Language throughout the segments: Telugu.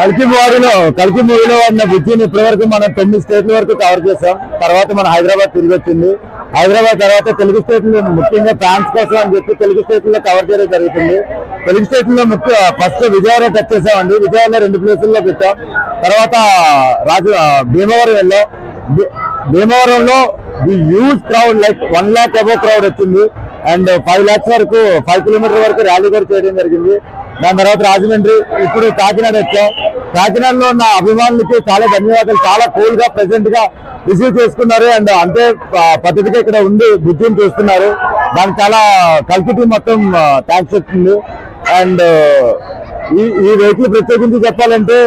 కల్కి మూవీలో ఉన్న బుజ్జిని ఇప్పటివరకు మనం 9 స్టేట్ల వరకు కవర్ చేసాం. తర్వాత మన హైదరాబాద్ తిరిగి వచ్చింది. హైదరాబాద్ తర్వాత తెలుగు స్టేట్లో ముఖ్యంగా ఫ్యాన్స్ కోసం అని చెప్పి తెలుగు స్టేట్లో కవర్ చేయడం జరుగుతుంది. తెలుగు స్టేట్లో ఫస్ట్ విజయవాడ టచ్ చేసామండి. విజయవాడలో 2 ప్లేసుల్లో పెట్టాం. తర్వాత భీమవరం వెళ్ళాం. భీమవరంలో the huge crowd, like 1 lakh above crowd వచ్చింది. అండ్ 5 lakhs వరకు 5 kilometers వరకు ర్యాలీ కూడా చేయడం జరిగింది. దాని తర్వాత రాజమండ్రి, ఇప్పుడు కాకినాడ వచ్చాం. కాకినాడలో ఉన్న అభిమానులకి చాలా ధన్యవాదాలు. చాలా కూల్ గా ప్రెసెంట్ గా రిసీవ్ చేసుకున్నారు. అండ్ అంతే పద్ధతిగా ఇక్కడ ఉండి బుజ్జిని చూస్తున్నారు. దానికి చాలా కల్కి మొత్తం థ్యాంక్స్ చెప్తుంది. అండ్ ఈ వెహికల్ ప్రత్యేకించి చెప్పాలంటే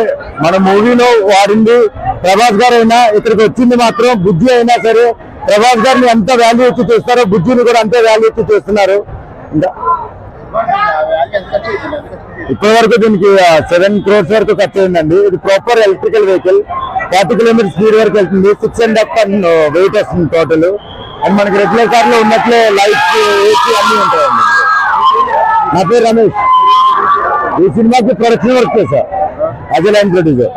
మన మూవీలో వాడింది ప్రభాస్ గారు అయినా, ఇక్కడికి వచ్చింది మాత్రం బుజ్జి అయినా సరే ప్రభాస్ గారిని ఎంత వాల్యూ ఇచ్చి చూస్తారో బుజ్జిని కూడా అంతే వాల్యూ ఇచ్చి చూస్తున్నారు. ఇప్పటి వరకు దీనికి 7 crores వరకు ఖర్చు అయిందండి. ఇది proper electrical vehicle. 40 kilometers speed వరకు వెళ్తుంది. 6.5 ton వెయిట్ వస్తుంది టోటల్. అండ్ మనకి రెగ్యులర్ కార్ లో ఉన్నట్లే లైట్స్, ఏసీ అన్ని ఉంటాయండి. నా పేరు రమేష్. ఈ సినిమాకి ప్రొడక్షన్ వర్క్ చేశా, అదే లైన్ ప్రొడ్యూసర్.